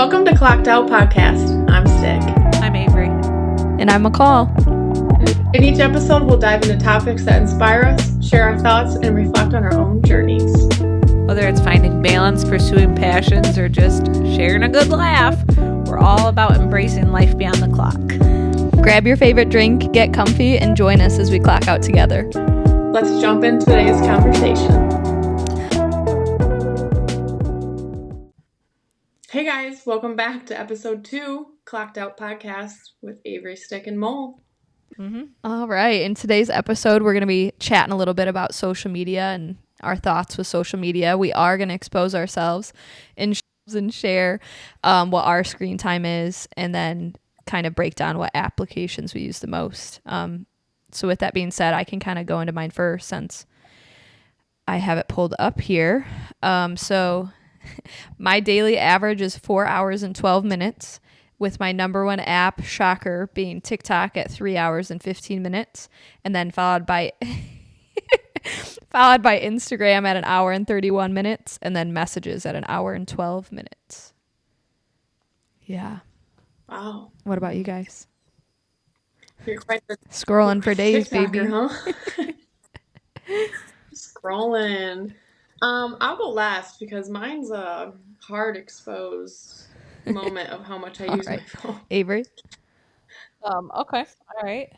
Welcome to Clocked Out Podcast. I'm Stick. I'm Avery. And I'm McCall. In each episode, we'll dive into topics that inspire us, share our thoughts, and reflect on our own journeys. Whether it's finding balance, pursuing passions, or just sharing a good laugh, we're all about embracing life beyond the clock. Grab your favorite drink, get comfy, and join us as we clock out together. Let's jump into today's conversation. Hey guys, welcome back to episode 2, Clocked Out Podcast with Avery, Stick, and Mole. All right. In today's episode, we're going to be chatting a little bit about social media and our thoughts with social media. We are going to expose ourselves and share what our screen time is, and then kind of break down what applications we use the most. So with that being said, I can kind of go into mine first since I have it pulled up here. So my daily average is 4 hours and 12 minutes, with my number one app, shocker, being TikTok at 3 hours and 15 minutes, and then followed by Instagram at 1 hour and 31 minutes, and then messages at 1 hour and 12 minutes. Yeah. Wow. What about you guys? You're quite the Scrolling for days, TikToker, baby. huh? Scrolling. I'll go last because mine's a hard exposed moment of how much I use my phone. Avery? Okay. All right.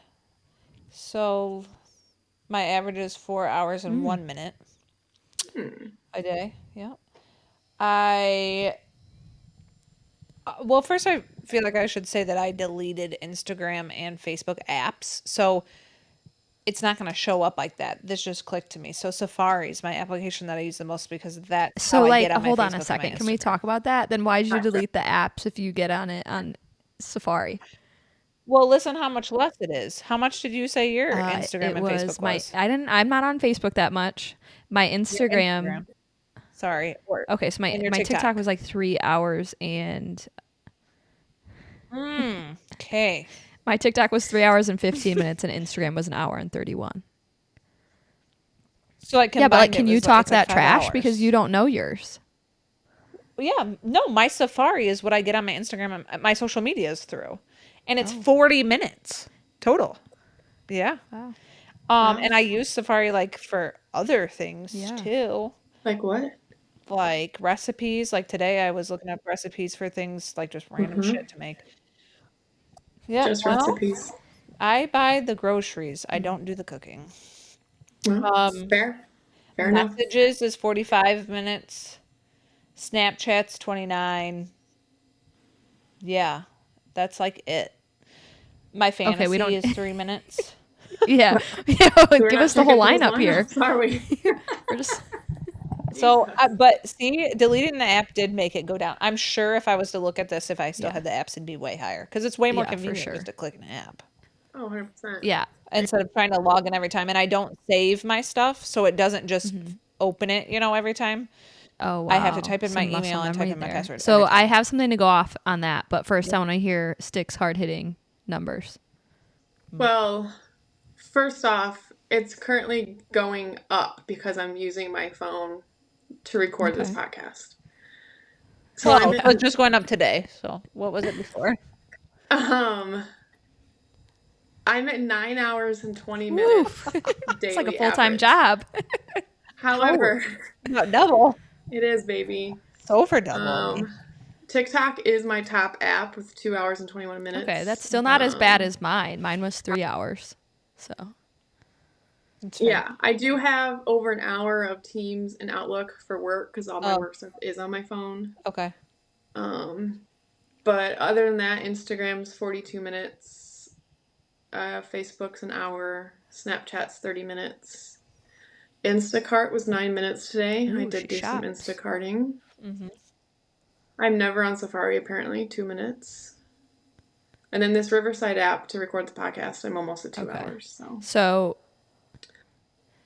So my average is 4 hours and 1 minute a day. Yeah. Well, first I feel like I should say that I deleted Instagram and Facebook apps. So it's not going to show up like that. This just clicked to me. So Safari is my application that I use the most because that's So, how I like, get on my hold on Facebook a and my second. Can we Instagram. talk about that? Then why did you delete the apps if you get on it on Safari? Well, listen how much less it is. How much did you say your Instagram It and was Facebook my. was? I'm not on Facebook that much. My Your Instagram. Sorry. Okay, so my and your TikTok was like 3 hours and Okay. my TikTok was 3 hours and 15 minutes, and Instagram was 1 hour and 31. So like Yeah, but like, combined, can it you was talk it's like that 5 trash hours. because you don't know yours? Yeah, no, my Safari is what I get on my Instagram and my social media is through. And it's Oh. 40 minutes total. Yeah. Wow. And I use Safari like for other things Yeah. too. Like what? Like recipes. Like today I was looking up recipes for things like just random shit to make. Yeah. Just well, recipes. I buy the groceries. I don't do the cooking. Well, fair enough. Messages is 45 minutes. Snapchat's 29. Yeah, that's like it. My fantasy we don't- is 3 minutes. Yeah. We're Give not us the whole checking people's lineup here. lineups, are we? We're just So, but see, deleting the app did make it go down. I'm sure if I was to look at this, if I still had the apps, it'd be way higher because it's way more Yeah, for convenient sure. just to click an app Oh, 100%. yeah. instead of trying to log in every time. And I don't save my stuff, so it doesn't just open it, every time. Oh, wow. I have to type in my Some muscle email and type memory in my there. password So every time. I have something to go off on that, but first I want to hear Stick's hard-hitting numbers. Well, first off, it's currently going up because I'm using my phone to record this podcast. So Well, it was just going up today. So what was it before? I'm at 9 hours and 20 minutes daily. It's like a full-time average. job. However, About double. it is, baby. It's over double. TikTok is my top app with 2 hours and 21 minutes. Okay, that's still not as bad as mine. Mine was 3 hours. So Yeah, I do have over an hour of Teams and Outlook for work because all my work stuff is on my phone. Okay. But other than that, Instagram's 42 minutes, Facebook's an hour, Snapchat's 30 minutes. Instacart was 9 minutes today. I Ooh, did she do some shopped. Instacarting. I'm never on Safari, apparently, 2 minutes. And then this Riverside app to record the podcast, I'm almost at 2 hours. So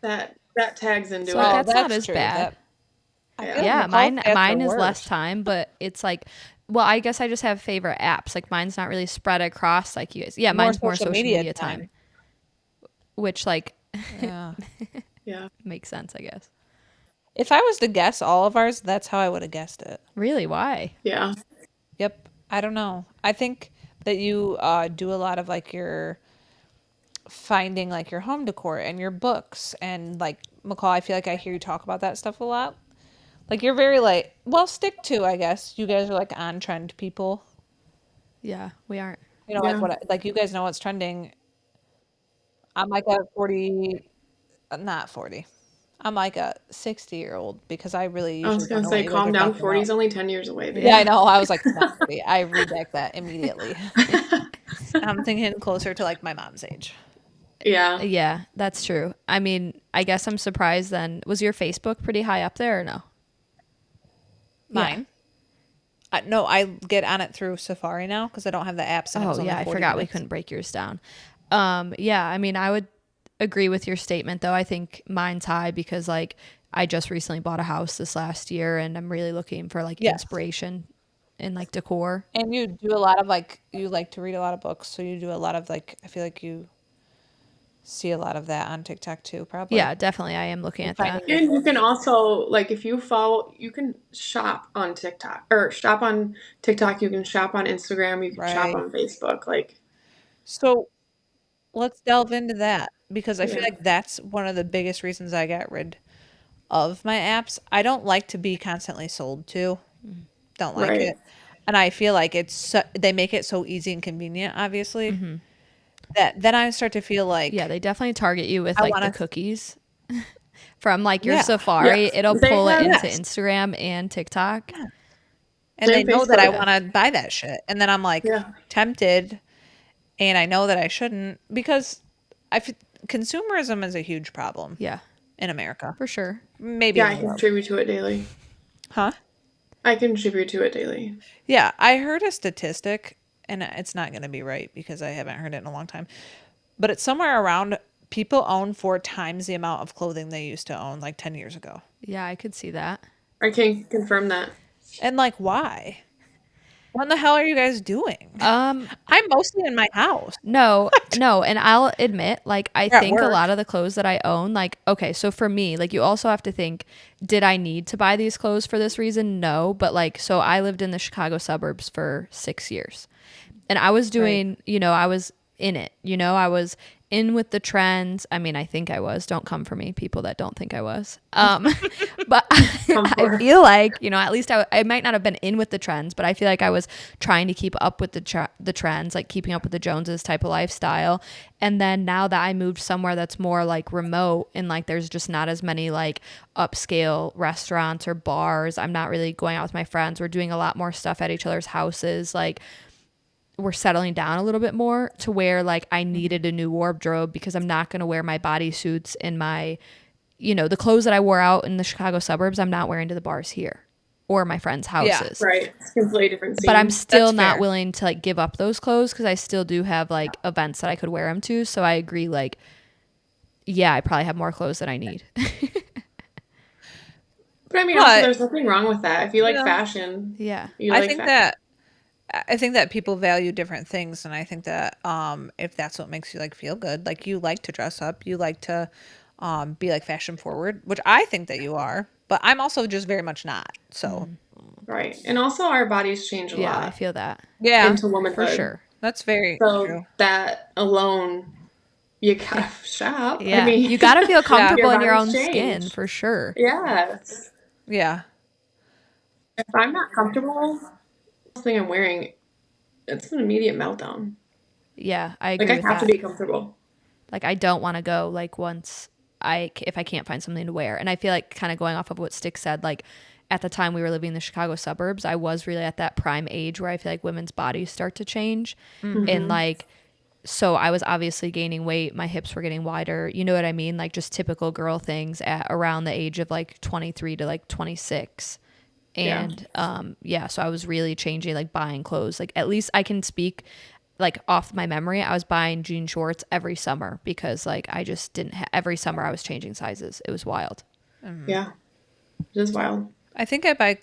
that tags into So it. that's not as true. bad. I feel like yeah, Nicole's ads mine are is less worse. time, but it's like, well, I guess I just have favorite apps. Like mine's not really spread across like you guys. Yeah, mine's more social media time. Which like Yeah. Yeah. makes sense, I guess. If I was to guess all of ours, that's how I would have guessed it. Really? Why? Yeah. Yep. I don't know. I think that you do a lot of like your finding like your home decor and your books and like McCall, I feel like I hear you talk about that stuff a lot. Like you're very like, well, stick to, I guess. You guys are like on trend people. Yeah, we aren't. You know, like Yeah. like you guys know what's trending. I'm like a 40, not 40. I'm like a 60-year-old because I really I was usually don't gonna know what say, you guys calm are down. talking 40 about. is only 10 years away, Yeah, babe. I Yeah. know. I was like, not 40. I redact that immediately. I'm thinking closer to like my mom's age. Yeah. Yeah, that's true. I mean, I guess I'm surprised then. Was your Facebook pretty high up there or no? Yeah. Mine. No, I get on it through Safari now because I don't have the apps and it Oh, was only yeah, I 40 forgot we minutes. couldn't break yours down. Yeah, I mean, I would agree with your statement though. I think mine's high because like I just recently bought a house this last year and I'm really looking for like Yes. inspiration in like decor. And you do a lot of like, you like to read a lot of books. So you do a lot of like, I feel like you see a lot of that on TikTok too, probably. Yeah, definitely. I am looking Like at that. finding your And you can voice. also, like, if you follow, you can shop on TikTok or shop on TikTok. You can shop on Instagram. You can shop Right. on Facebook. Like, So let's delve into that because I feel yeah. like that's one of the biggest reasons I got rid of my apps. I don't like to be constantly sold to. Don't like Right. it. And I feel like they make it so easy and convenient, obviously, that then I start to feel Yeah, like they definitely target you with I like want the to, cookies from like your yeah, Safari. Yes. It'll They pull it have, into yes. Instagram and TikTok. And they and know that I Facebook. Yeah. want to buy that shit. And then I'm like Yeah. tempted and I know that I shouldn't because I f- consumerism is a huge problem Yeah, in America, for sure. maybe Yeah. in I the world. contribute to it daily. Huh? I contribute to it daily. Yeah, I heard a statistic, and it's not going to be right because I haven't heard it in a long time, but it's somewhere around people own 4 times the amount of clothing they used to own like 10 years ago. Yeah, I could see that. I can confirm that. And like, why? What in the hell are you guys doing? Um, I'm mostly in my house. No, no, and I'll admit, like, I At think a lot work. of the clothes that I own, like, okay, so for me, like, you also have to think, did I need to buy these clothes for this reason? No, but like, so I lived in the Chicago suburbs for 6 years, and I was Right. doing, I was in it, I was in with the trends. I mean, I think I was. Don't come for me, people that don't think I was. But Come I for. feel like, at least I might not have been in with the trends, but I feel like I was trying to keep up with the trends, like keeping up with the Joneses type of lifestyle. And then now that I moved somewhere that's more like remote and like there's just not as many like upscale restaurants or bars, I'm not really going out with my friends. We're doing a lot more stuff at each other's houses. Like, we're settling down a little bit more to where like I needed a new wardrobe because I'm not going to wear my bodysuits and my, the clothes that I wore out in the Chicago suburbs, I'm not wearing to the bars here or my friends' Yeah. houses. Right. It's a completely different But I'm scene. still That's not fair. willing to like give up those clothes because I still do have like events that I could wear them to. So I agree, like, yeah, I probably have more clothes than I need. But I mean, also, But, there's nothing wrong with that. If you you like know, fashion, Yeah. you I like think fashion. that I think that people value different things, and I think that if that's what makes you like feel good, like you like to dress up, you like to be like fashion forward, which I think that you are, but I'm also just very much not. So Right. And also, our bodies change a Yeah, I lot feel that yeah, into for womanhood. sure. that's very So true. that alone, you gotta shop. I Yeah. mean, You got to feel Yeah, comfortable in your bodies own skin change. for sure. Yes. yeah, If I'm not comfortable, the thing I'm wearing, it's an immediate meltdown. Yeah, I Like, agree I with have to that. be comfortable. Like, I don't want to go like once if I can't find something to wear. And I feel like kind of going off of what Stick said, like at the time we were living in the Chicago suburbs, I was really at that prime age where I feel like women's bodies start to change. And like, so I was obviously gaining weight. My hips were getting wider. You know what I mean? Like just typical girl things at around the age of like 23 to like 26. Yeah. And yeah, so I was really changing, like buying clothes. Like at least I can speak like off my memory. I was buying jean shorts every summer because like I just didn't every summer I was changing sizes. It was wild. Yeah. It is wild. I think I buy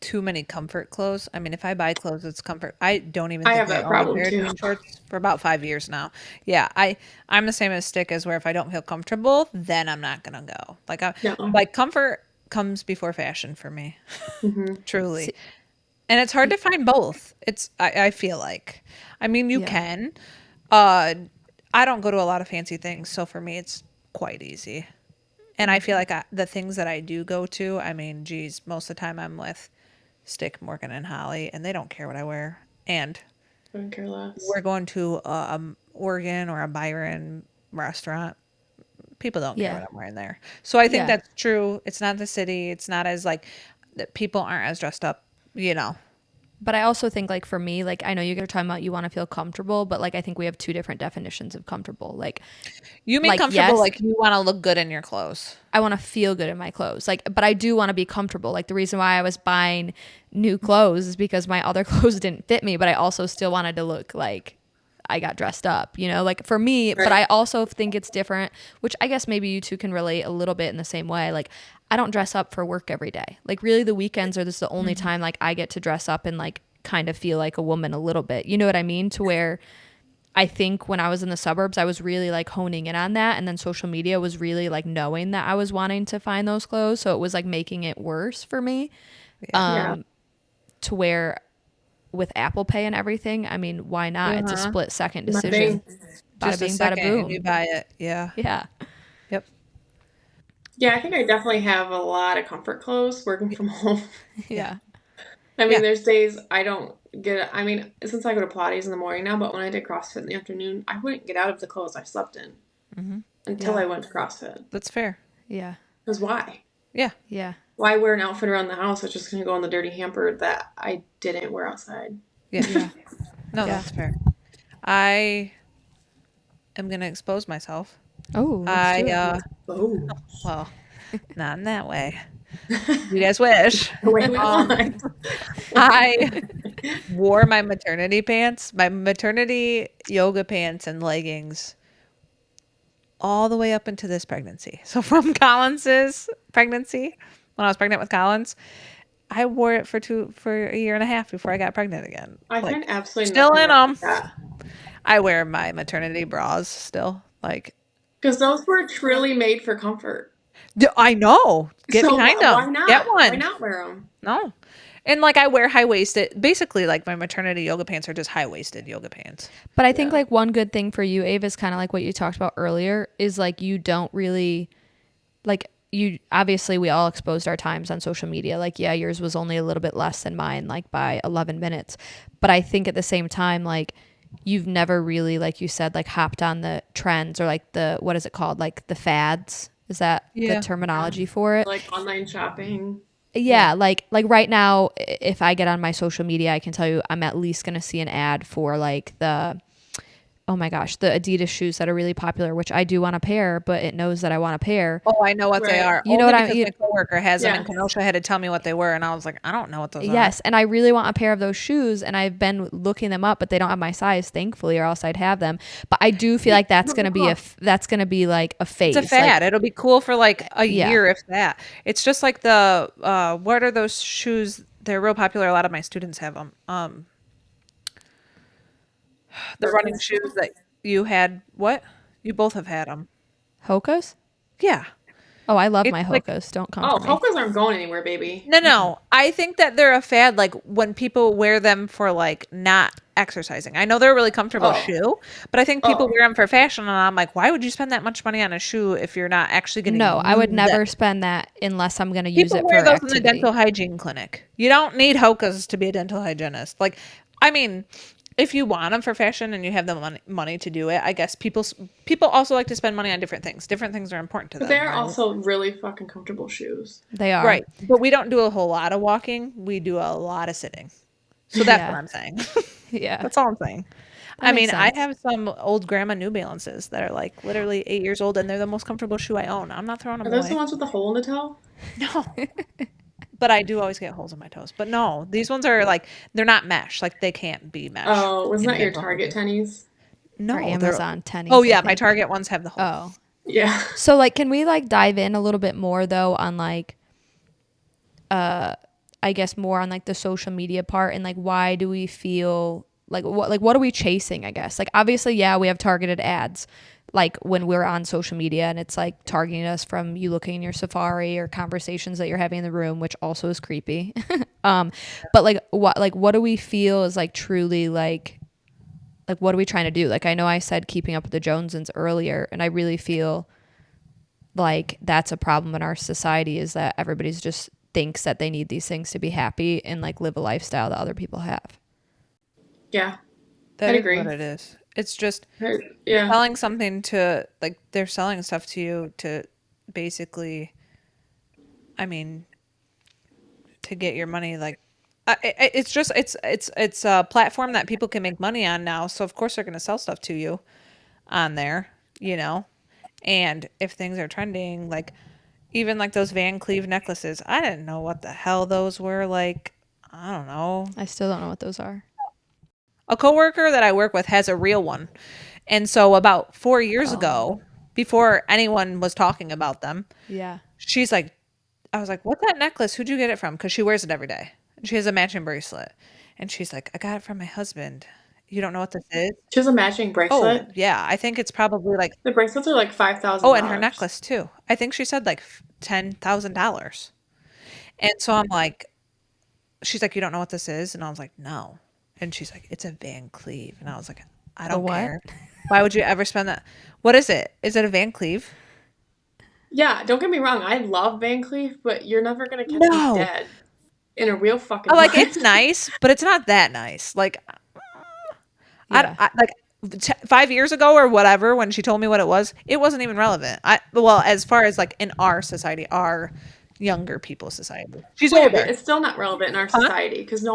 too many comfort clothes. I mean, if I buy clothes, it's comfort. I don't even I think have I that own a problem pair of too. jean shorts for about 5 years now. Yeah, I'm the same as Stick as where if I don't feel comfortable, then I'm not gonna go. No. Like comfort comes before fashion for me. hmm Truly. See, And it's hard to find both. I feel like. I mean, you Yeah. can. I don't go to a lot of fancy things, so for me it's quite easy. And I feel like the things that I do go to, I mean, geez, most of the time I'm with Stick, Morgan, and Holly, and they don't care what I wear. And I don't care less. we're going to a Oregon or a Byron restaurant. People don't care Yeah. what I'm wearing there. So I think Yeah. that's true. It's not the city. It's not as like that people aren't as dressed up, you know. But I also think, like, for me, like, I know you guys are talking about you want to feel comfortable, but like I think we have two different definitions of comfortable. Like, You mean Like, comfortable yes. like you want to look good in your clothes. I want to feel good in my clothes. Like, but I do want to be comfortable. Like, the reason why I was buying new clothes is because my other clothes didn't fit me, but I also still wanted to look like I got dressed up, you know, like for me. But I Right. also think it's different, which I guess maybe you two can relate a little bit in the same way. Like, I don't dress up for work every day. Like, really, the weekends are this the only time like I get to dress up and like kind of feel like a woman a little bit. You know what I mean? To where I think when I was in the suburbs, I was really like honing in on that. And then social media was really like knowing that I was wanting to find those clothes. So it was like making it worse for me. Yeah. To where with Apple Pay and everything, I mean, why not? It's a Uh-huh. split second My decision. thing. Bada Just a bing, bada second and you boom. buy it. Yeah. Yeah. Yep. Yeah, I think I definitely have a lot of comfort clothes working from home. Yeah. I mean, Yeah. there's days I don't get, I mean, since I go to Pilates in the morning now, but when I did CrossFit in the afternoon, I wouldn't get out of the clothes I slept in until Yeah. I went to CrossFit. That's fair. Yeah. Because why? Yeah. Yeah. Why wear an outfit around the house that's just going to go in the dirty hamper that I didn't wear outside? Yeah. Yeah. No, Yeah. that's fair. I am gonna expose myself. Oh, let's do it. Oh, Well, not in that way. You guys wish. the way we want. I wore my maternity yoga pants and leggings all the way up into this pregnancy. So from Collins's pregnancy, when I was pregnant with Collins, I wore it for a year and a half before I got pregnant again. I Like, find absolutely still nothing in wrong them. with that. I wear my maternity bras still. Like, Because those were truly made for comfort. I know. Get So behind why them. not? Get Why one. not wear them? No. And like I wear high waisted. Basically, like my maternity yoga pants are just high waisted yoga pants. But I think Yeah. like one good thing for you, Ava, is kind of like what you talked about earlier, is like you don't really like you obviously we all exposed our times on social media. Like, yeah, yours was only a little bit less than mine, like by 11 minutes. But I think at the same time, like you've never really, like you said, like hopped on the trends or like the what is it called? Like the fads. Is that Yeah. the terminology for it? Like online shopping. Yeah, like right now, if I get on my social media, I can tell you I'm at least gonna see an ad for like the oh my gosh, the Adidas shoes that are really popular, which I do want a pair, but it knows that I want a pair. Oh, I know what they Right. are. You know Only what I because mean? my coworker has them, Yeah. and Kenosha had to tell me what they were, and I was like, I don't know what those are. Yes, and I really want a pair of those shoes, and I've been looking them up, but they don't have my size, thankfully, or else I'd have them. But I do feel like that's gonna be that's gonna be like a phase. It's a fad. It'll be cool for like a Yeah. year, if that. It's just like the what are those shoes? They're real popular. A lot of my students have them. The running shoes that you had. What? You both have had them. Hokas. Yeah. Oh, I love It's my like- Hokas. Don't come Oh, for me. Hokas aren't going anywhere, baby. No. I think that they're a fad. Like when people wear them for like not exercising. I know they're a really comfortable Oh. shoe, but I think people Oh. wear them for fashion, and I'm like, why would you spend that much money on a shoe if you're not actually going to? No, I would never spend that unless I'm gonna use People it wear for those activity. in the dental hygiene clinic. You don't need Hokas to be a dental hygienist. Like, I mean, if you want them for fashion and you have the money to do it, I guess people also like to spend money on different things. Different things are important to But them. they're right? also really fucking comfortable shoes. They are Right. But we don't do a whole lot of walking. We do a lot of sitting. So that's Yeah. what I'm saying. Yeah. That's all I'm saying. That I makes mean, I sense. have some old grandma New Balances that are like literally 8 years old, and they're the most comfortable shoe I own. I'm not throwing them Are those away. the ones with the hole in the toe? No. But I do always get holes in my toes. But no, these ones are like, they're not mesh. Like they can't be mesh. Oh, wasn't in that your dental Target hygiene. tennies? No, Or they're- Amazon tennies. Oh I yeah, my think. Target ones have the hole. Oh. Yeah. So like can we like dive in a little bit more though on like I guess more on like the social media part and like why do we feel like what are we chasing, I guess? Like obviously, yeah, we have targeted ads. like when we're on social media and it's like targeting us from you looking in your Safari or conversations that you're having in the room, which also is creepy. But what do we feel is like truly like what are we trying to do? Like I know I said keeping up with the Jonesens earlier, and I really feel like that's a problem in our society, is that everybody's just thinks that they need these things to be happy and like live a lifestyle that other people have. Yeah, That I'd is agree. what it is. It's just Yeah. selling something to, like, they're selling stuff to you to basically, I mean, to get your money. Like, it's just it's a platform that people can make money on now. So of course they're going to sell stuff to you on there, you know. And if things are trending, like even like those Van Cleef necklaces, I didn't know what the hell those were. Like, I don't know. I still don't know what those are. A coworker that I work with has a real one. And so about 4 years ago, before anyone was talking about them, Yeah. she's like, I was like, what's that necklace? Who'd you get it from? Because she wears it every day. And she has a matching bracelet. And she's like, I got it from my husband. You don't know what this is? She has a matching Oh, bracelet. yeah. I think it's probably like, The bracelets are like $5,000. oh, and her necklace too. I think she said like $10,000. And so I'm like, she's like, you don't know what this is? And I was like, no. And she's like, it's a Van Cleef. And I was like, I don't what? care. Why would you ever spend that? What is it? Is it a Van Cleef? Yeah, don't get me wrong. I love Van Cleef, but you're never gonna catch No. me dead in a real fucking Like, fight. it's nice, but it's not that nice. Like, Yeah. I like 5 years ago or whatever, when she told me what it wasn't even relevant. Well, as far as like in our society, our younger people's society. She's Wait a older. minute, it's still not relevant in our society because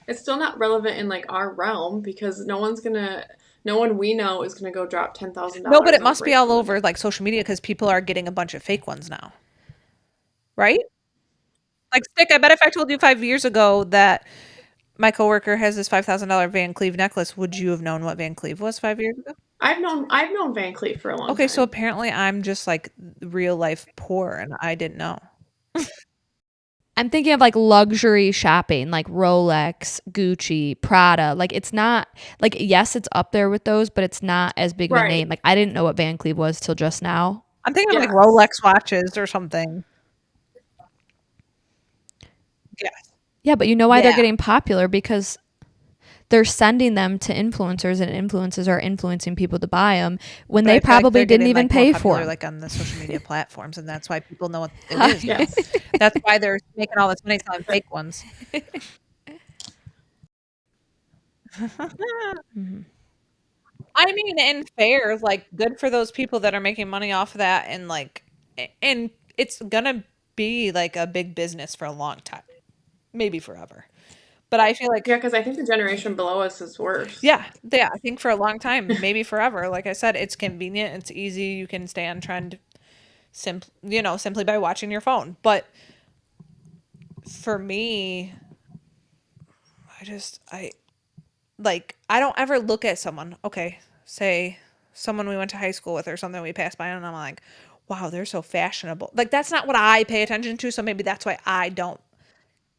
it's still not relevant in like our realm because no one we know is gonna go drop $10,000. No, but it on a must be all bracelet. over like social media because people are getting a bunch of fake ones now. Right? Like, Stick, I bet if I told you 5 years ago that my coworker has this $5,000 Van Cleef necklace, would you have known what Van Cleef was 5 years ago? I've known Van Cleef for a long time. Okay, so apparently I'm just like real life poor and I didn't know. I'm thinking of like luxury shopping, like Rolex, Gucci, Prada. Like it's not like, yes, it's up there with those, but it's not as big of a Right. name. Like I didn't know what Van Cleef was till just now. I'm thinking of like Yes. Rolex watches or something. Yes. Yeah, but you know why they're Yeah. getting popular? Because they're sending them to influencers, and influencers are influencing people to buy them when But I they feel like probably they're didn't getting, even like, more pay popular, for 'em. like on the social media platforms, and that's why people know what it is. Yes. That's why they're making all this money selling fake ones. Mhm. I mean, in fair, like, good for those people that are making money off of that, and like, and it's gonna be like a big business for a long time, maybe forever. But I feel like, Yeah, because I think the generation below us is worse. yeah, I think for a long time, maybe forever. Like I said, it's convenient, it's easy, you can stay on trend, simply by watching your phone. But for me, I I don't ever look at someone, okay, say someone we went to high school with or something, we passed by and I'm like, wow, they're so fashionable. Like, that's not what I pay attention to, so maybe that's why I don't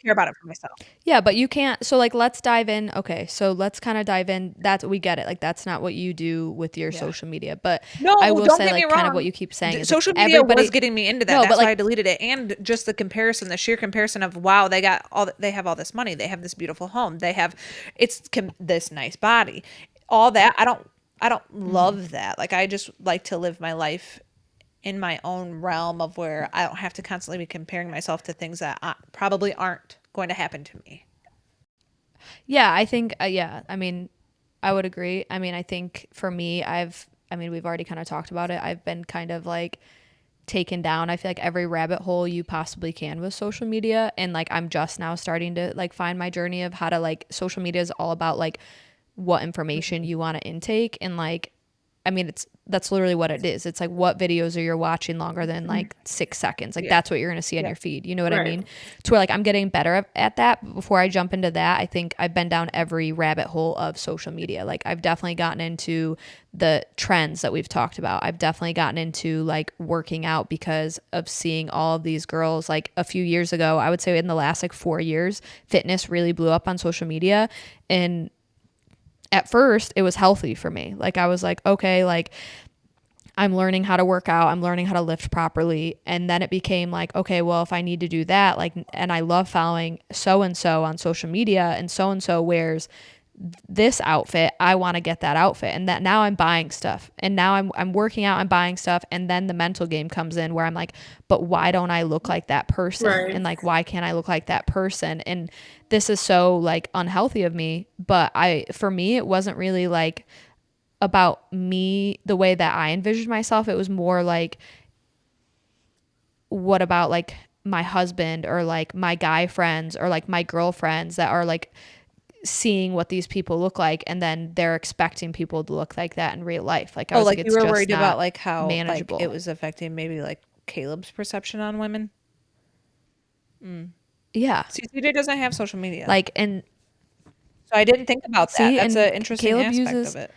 care about it for myself. Yeah, but you can't. So like, let's dive in. Okay, so let's kind of dive in. That's we get it. Like that's not what you do with your Yeah. social media. But No, I will don't say get me like kind of wrong. what you keep saying is like, Social media everybody. was getting me into that. No, That's but, why like- I deleted it. And just the comparison, the sheer comparison of, wow, they have all this money. They have this beautiful home. They have this nice body. All that. I don't Mm-hmm. love that. Like, I just like to live my life in my own realm of where I don't have to constantly be comparing myself to things that probably aren't going to happen to me. Yeah, I think. Yeah, I mean, I would agree. I mean, I think for me, we've already kind of talked about it. I've been kind of like taken down. I feel like every rabbit hole you possibly can with social media, and like I'm just now starting to like find my journey of how to like social media is all about like what information you want to intake, and like I mean that's literally what it is. It's like what videos are you watching longer than like 6 seconds. Like that's what you're going to see on your feed. You know what I Right. mean? To where like I'm getting better at that. But before I jump into that, I think I've been down every rabbit hole of social media. Like I've definitely gotten into the trends that we've talked about. I've definitely gotten into like working out because of seeing all of these girls. Like a few years ago, I would say in the last like 4 years, fitness really blew up on social media. And at first it was healthy for me. Like I was like, okay, like I'm learning how to work out, I'm learning how to lift properly. And then it became like, okay, well, if I need to do that, like, and I love following so and so on social media, and so wears this outfit, I want to get that outfit. And that now I'm buying stuff, and now I'm working out, I'm buying stuff. And then the mental game comes in where I'm like, but why don't I look like that person? Right. And like, why can't I look like that person? And this is so like unhealthy of me. But for me, it wasn't really like about me the way that I envisioned myself. It was more like, what about like my husband, or like my guy friends, or like my girlfriends that are like seeing what these people look like, and then they're expecting people to look like that in real life. Like, I was like, you it's were just worried not about like how manageable. like it was affecting maybe like Caleb's perception on women. Yeah. See, CJ doesn't have social media. Like, and so I didn't think about that. see, That's and an interesting Caleb aspect uses, of it.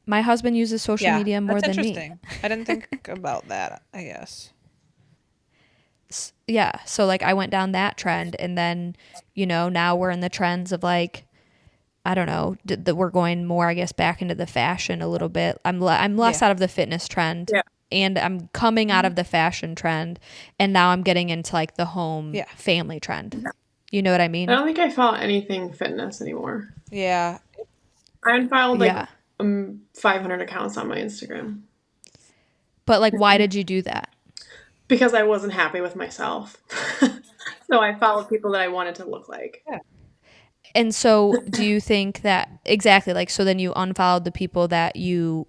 my husband uses social Yeah, media more that's than me. interesting. I didn't think about that, I guess. Yeah. So like I went down that trend, and then, now we're in the trends of like, I don't know, that we're going more, I guess, back into the fashion a little bit. I'm less Yeah. out of the fitness trend, Yeah. and I'm coming out of the fashion trend, and now I'm getting into like the home Yeah. family trend. You know what I mean? I don't think I follow anything fitness anymore. Yeah. I unfollowed like Yeah. 500 accounts on my Instagram But like, why did you do that? because I wasn't happy with myself. So I followed people that I wanted to look like. And so do you think that exactly, like, so then you unfollowed the people that you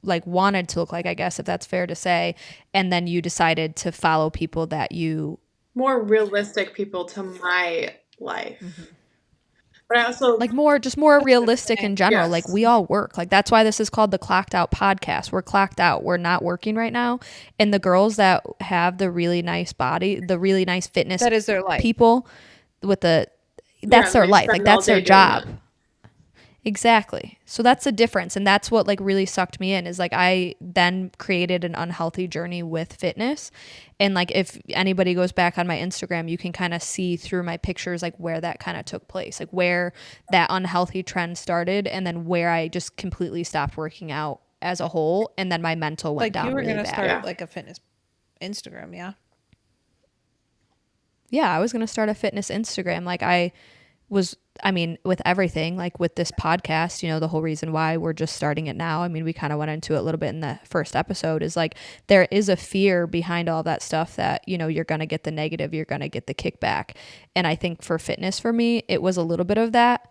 like wanted to look like, I guess, if that's fair to say, and then you decided to follow people that you More realistic people to my life. But I also like more realistic in general. Yes. Like, we all work. Like, that's why this is called the Clocked Out podcast. We're clocked out. We're not working right now. And the girls that have the really nice body, the really nice fitness That is their life. people with that's Yeah, their they life. spend Like, that's all their day doing job. that. Exactly. So that's the difference. And that's what like really sucked me in, is like I then created an unhealthy journey with fitness. And like, if anybody goes back on my Instagram, you can kind of see through my pictures like where that kind of took place, like where that unhealthy trend started, and then where I just completely stopped working out as a whole, and then my mental went Like down you were really gonna bad. start Yeah. like a fitness Instagram, yeah? Yeah, I was going to start a fitness Instagram. Like with everything, like with this podcast, the whole reason why we're just starting it now. I mean, we kind of went into it a little bit in the first episode, is like, there is a fear behind all that stuff that, you're going to get the negative, you're going to get the kickback. And I think for fitness, for me, it was a little bit of that,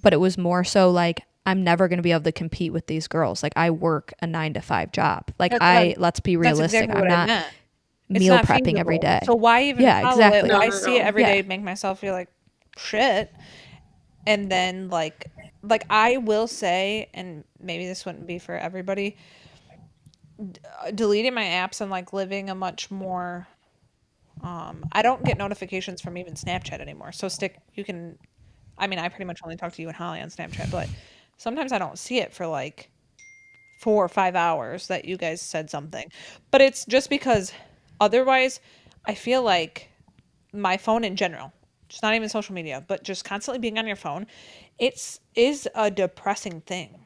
but it was more so like, I'm never going to be able to compete with these girls. Like, I work a 9-to-5 job. Like, let's be That's realistic. exactly I'm what I not meant. It's meal not prepping every feasible. day. So why even Yeah, follow exactly. it? No, I no, see it no. every Yeah. day, make myself feel like shit. And then like I will say, and maybe this wouldn't be for everybody, deleting my apps and like living a much more I don't get notifications from even Snapchat anymore. So I pretty much only talk to you and Holly on Snapchat, but sometimes I don't see it for like 4 or 5 hours that you guys said something. But it's just because otherwise I feel like my phone in general, just not even social media, but just constantly being on your phone, is a depressing thing.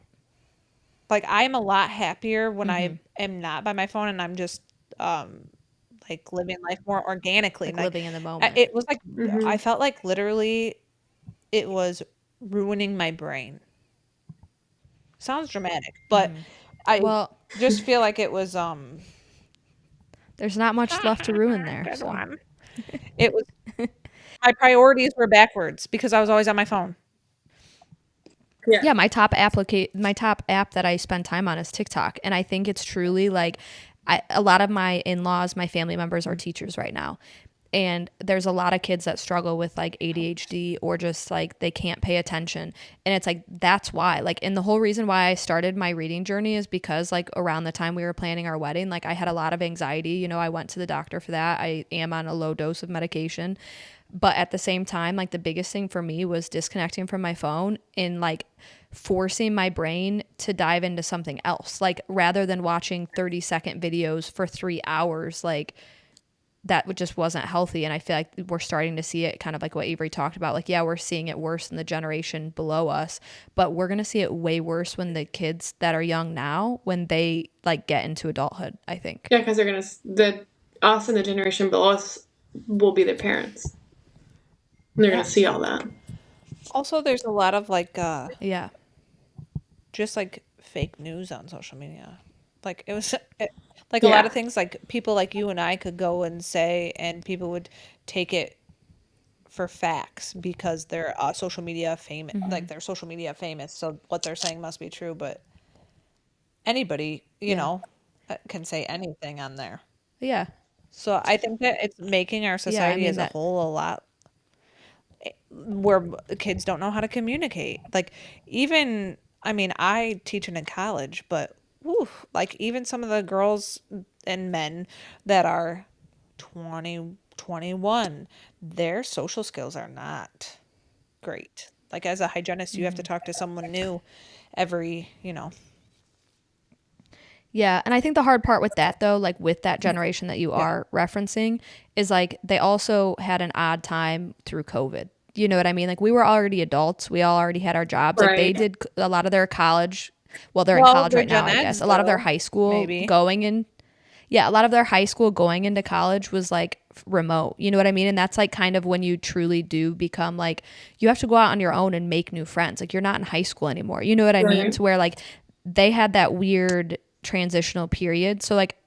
Like, I'm a lot happier when I am not by my phone and I'm just like living life more organically. Like And living in the moment. it was like Mhm. I felt like literally it was ruining my brain. Sounds dramatic, but I Well, just feel like it was there's not much left to ruin there. good So. one. It was my priorities were backwards because I was always on my phone. Yeah, my top app that I spend time on is TikTok, and I think it's truly like, a lot of my in-laws, my family members are teachers right now, and there's a lot of kids that struggle with like ADHD, or just like they can't pay attention, and it's like, that's why, like, and the whole reason why I started my reading journey is because like around the time we were planning our wedding, like I had a lot of anxiety. I went to the doctor for that. I am on a low dose of medication. But at the same time, like, the biggest thing for me was disconnecting from my phone and like forcing my brain to dive into something else. Like, rather than watching 30-second videos for 3 hours, like, that just wasn't healthy. And I feel like we're starting to see it kind of like what Avery talked about. Like, yeah, we're seeing it worse in the generation below us, but we're going to see it way worse when the kids that are young now, when they like get into adulthood, I think. Yeah, because us and the generation below us will be their parents. And they're Yeah. going to see all that. Also, there's a lot of like Yeah. just like fake news on social media. Like it was like a lot Yeah. of things like people like you and I could go and say, and people would take it for facts because they're social media famous, like they're social media famous, so what they're saying must be true. But anybody, you Yeah. know, can say anything on there. Yeah. So I think that it's making our Yeah. I society mean, as a whole a lot where kids don't know how to communicate. Like even, I mean, I teach in college, but whew, like even some of the girls and men that are 20, 21, their social skills are not great. Like as a hygienist, you have to talk to someone new every, you know. Yeah, and I think the hard part with that though, like with that generation that you are referencing, is like they also had an odd time through COVID. You know what I mean? Like we were already adults, we all already had our jobs. Like they Right. did a lot of their college. Well, they're in Well, college they're right now, Gen I guess. Eds A lot of their though, high school maybe. going in. Yeah, a lot of their high school going into college was like remote. You know what I mean? And that's like kind of when you truly do become like you have to go out on your own and make new friends. Like you're not in high school anymore. You know what I mean? Right. To where like they had that weird transitional period. So like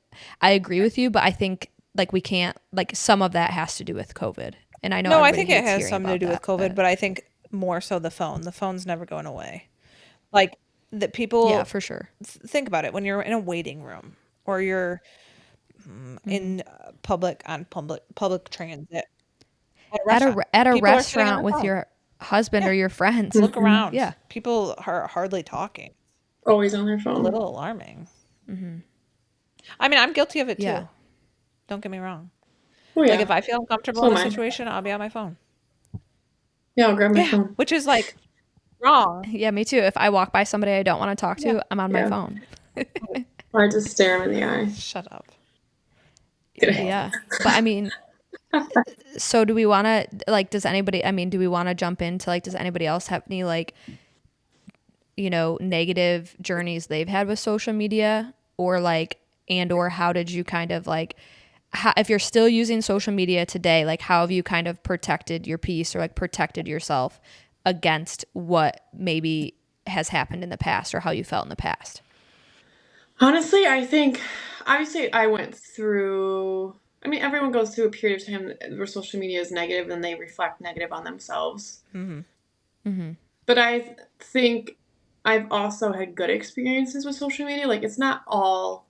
I agree with you, but I think like we can't like some of that has to do with COVID. And I know No, I everybody think it hates has hearing something to about do with that, COVID, but I think more so the phone. The phone's never going away. Like that yeah, people for sure. think about it when you're in a waiting room or you're in public transit at a restaurant. At a People are sitting on restaurant their with phone. your husband Yeah, or your friends. look around. Yeah. People are hardly talking. Always on their A phone. little alarming. I mean, I'm guilty of it Yeah. too. Don't get me wrong. Oh, Like yeah. if I feel uncomfortable So in a am I. situation, I'll be on my phone. Yeah, I'll grab my Yeah, phone. which is like wrong. Yeah, me too. If I walk by somebody I don't want to talk to, Yeah. I'm on my Yeah. phone. Or I just stare them in the eye. Shut up. Yeah. But I mean, so do we want to like does anybody I mean, do we want to jump into like does anybody else have any like you know, negative journeys they've had with social media or like and or how did you kind of like how, if you're still using social media today, like how have you kind of protected your peace or like protected yourself against what maybe has happened in the past or how you felt in the past? Honestly, I think, obviously, I went through, I mean, everyone goes through a period of time where social media is negative and they reflect negative on themselves. But I think I've also had good experiences with social media. Like, it's not all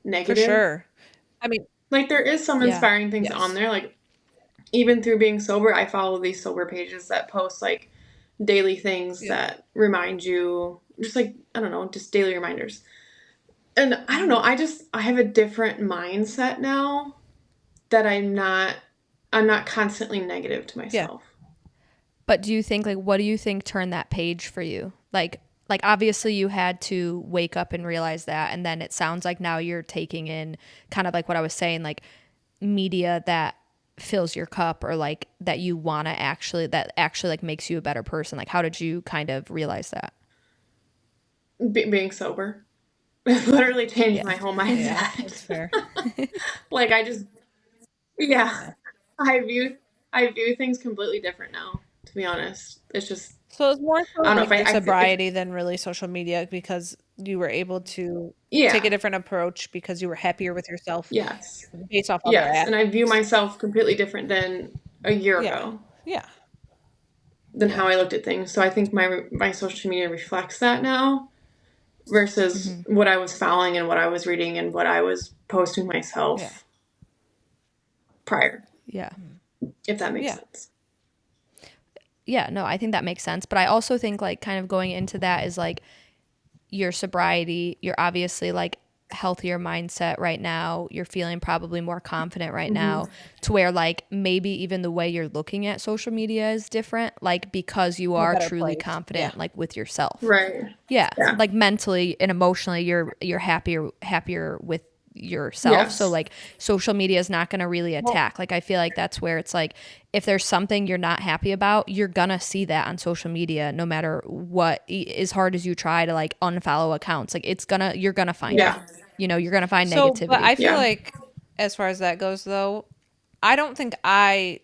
For negative. sure. I mean, Like, there is some Yeah. inspiring things on Yes. there. Like, even through being sober, I follow these sober pages that post, like, daily things that remind you, just like, I don't know, just daily reminders. And I don't know, I have a different mindset now that I'm not constantly negative to myself. But do you think like what do you think turned that page for you? Like obviously you had to wake up and realize that and then it sounds like now you're taking in kind of like what I was saying like media that fills your cup or like that you want to actually that actually like makes you a better person. Like how did you kind of realize that? Being sober. It literally changed Yeah. my whole Yeah, mindset. that's fair. Like yeah. I view things completely different now, to be honest. It's just So it's more so I don't know like if your I sobriety than really social media because you were able to yeah. take a different approach because you were happier with yourself Yes. based off other Yes, and I view aspects. myself completely different than a year Yeah. ago Yeah. than how I looked at things. So I think my social media reflects that now versus what I was following and what I was reading and what I was posting myself Yeah. prior, Yeah. if that makes Yeah. sense. Yeah, no, I think that makes sense. But I also think like kind of going into that is like your sobriety, you're obviously like healthier mindset right now. You're feeling probably more confident right now to where like maybe even the way you're looking at social media is different, like because you In a are better truly place. confident Yeah. like with yourself. Right. Yeah. Yeah. Like mentally and emotionally you're happier with yourself. So Yes. like social media is not going to really attack. Like I feel like that's where it's like if there's something you're not happy about, you're going to see that on social media no matter what, as hard as you try to like unfollow accounts. Like you're going to find Yeah. it. You know, you're going to find So, but negativity. I feel Yeah. like as far as that goes though, I don't think I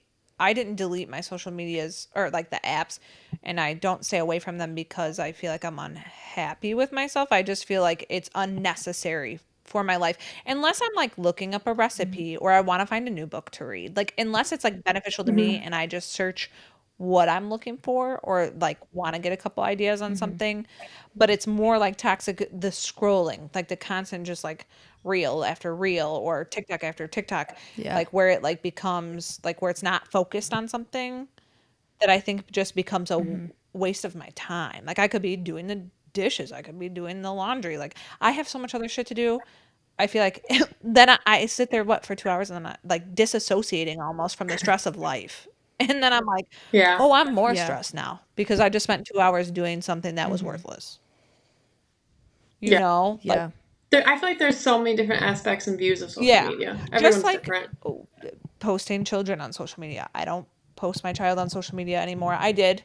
didn't delete my social medias or like the apps, and I don't stay away from them because I feel like I'm unhappy with myself. I just feel like it's unnecessary for my life unless I'm like looking up a recipe or I want to find a new book to read. Like unless it's like beneficial to me Mhm. and I just search what I'm looking for or like want to get a couple ideas on something, but it's more like toxic the scrolling, like the constant just like reel after reel or TikTok after TikTok, Yeah. like where it like becomes like where it's not focused on something that I think just becomes a waste of my time. Like I could be doing the dishes, I could be doing the laundry. Like I have so much other shit to do. I feel like then I sit there what for 2 hours and I'm like disassociating almost from the stress of life. And then I'm like, Yeah. oh, I'm more Yeah. stressed now because I just spent 2 hours doing something that was worthless. You Yeah. know, like Yeah. I feel like there's so many different aspects and views of social yeah, media. just Everyone's like different. posting children on social media. I don't post my child on social media anymore. I did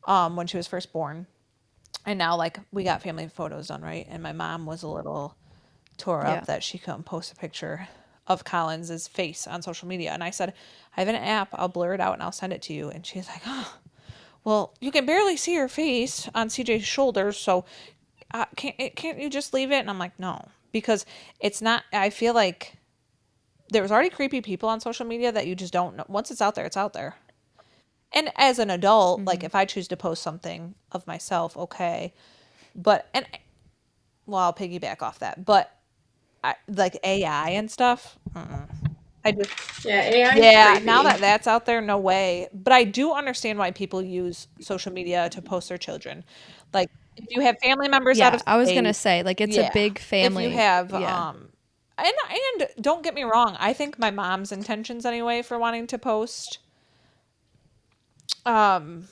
when she was first born. And now like we got family photos done, right? And my mom was a little tore Yeah. up that she couldn't post a picture of Collins's face on social media. And I said, I have an app, I'll blur it out and I'll send it to you. And she's like, oh, well, you can barely see her face on CJ's shoulders, so can't you just leave it? And I'm like, no, because it's not. I feel like there's already creepy people on social media that you just don't know. Once it's out there, it's out there. And as an adult, like if I choose to post something of myself, okay, but and well, I'll piggyback off that, but like AI and stuff. I just Yeah, AI is yeah, now creepy. that that's out there, no way. But I do understand why people use social media to post their children. Like if you have family members out Yeah. of I was going to state, say like it's a yeah. big If you family. have Yeah. and don't get me wrong, I think my mom's intentions anyway for wanting to post um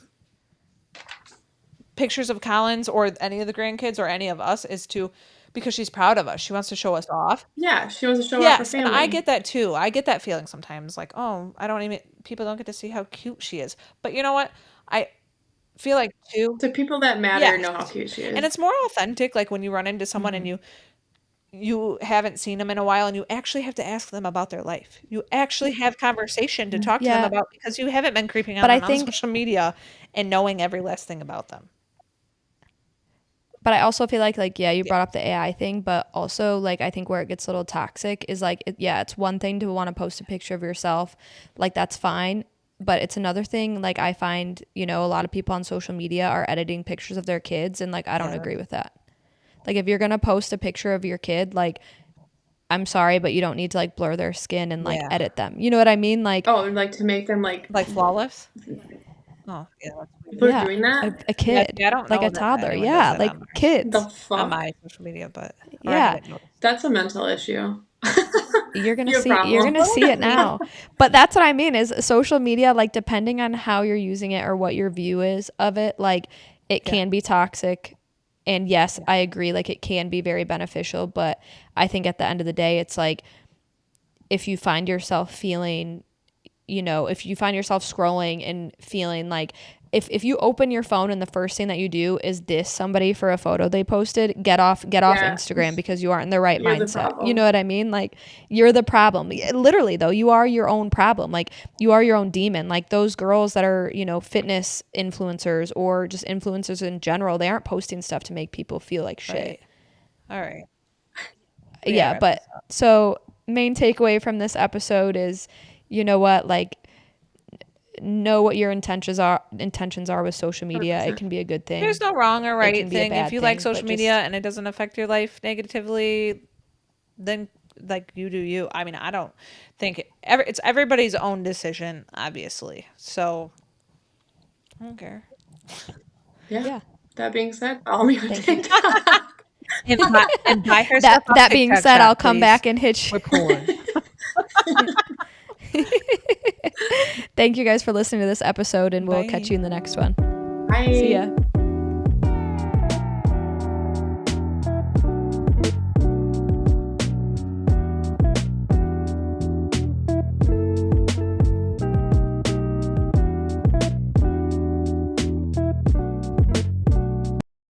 pictures of Collins or any of the grandkids or any of us is to because she's proud of us. She wants to show us off. Yeah, she wants to show off her Yes, and I family. get that too. I get that feeling sometimes like, oh, I don't even people don't get to see how cute she is. But you know what? I feel like too. The people that matter Yes. know how cute she And is. it's more authentic like when you run into someone and you haven't seen them in a while and you actually have to ask them about their life. You actually have conversation to talk to them Yeah. about because you haven't been creeping on But I them on think social media and knowing every last thing about them. But I also feel like yeah, you Yeah. brought up the AI thing, but also like I think where it gets a little toxic is like yeah, it's one thing to want to post a picture of yourself, like that's fine, but it's another thing like I find, you know, a lot of people on social media are editing pictures of their kids and like I don't Yeah. agree with that. Like if you're going to post a picture of your kid, like I'm sorry, but you don't need to like blur their skin and like Yeah. edit them. You know what I mean? Like Oh, like to make them like Like flawless? Oh, yeah, that's weird. people are yeah, doing that. a kid, Yeah, I don't like know a that toddler. anyone does Yeah, that like on kids. The fuck? my social media, but or I Yeah. haven't noticed. That's a mental issue. You're gonna Your see problem. it now. But that's what I mean is social media, like depending on how you're using it or what your view is of it, like it Yeah. can be toxic. And yes, I agree, like it can be very beneficial, but I think at the end of the day, it's like if you find yourself feeling, you know, if you find yourself scrolling and feeling like if you open your phone and the first thing that you do is diss somebody for a photo they posted, get off Yeah. Instagram because you aren't in the right You're the mindset. You problem. know what I mean? Like you're the problem. Literally though, you are your own problem. Like you are your own demon. Like those girls that are, you know, fitness influencers or just influencers in general, they aren't posting stuff to make people feel like shit. Right. All right. Yeah, wrap but this up. so main takeaway from this episode is, you know what, like know what your intentions are with social media. It 100%. can be a good thing. There's no wrong or It right can be a thing. If bad you like thing, but social media and it doesn't affect your life negatively, then like you do you. I mean, I don't think it's everybody's own decision, obviously. So I don't care. Yeah. That being said, follow me on Thank you. TikTok. And buy her stuff off That being TikTok said, shop, I'll come please. back and hit you. We're poor. Thank you guys for listening to this episode, and we'll Bye. catch you in the next one. Bye. See ya.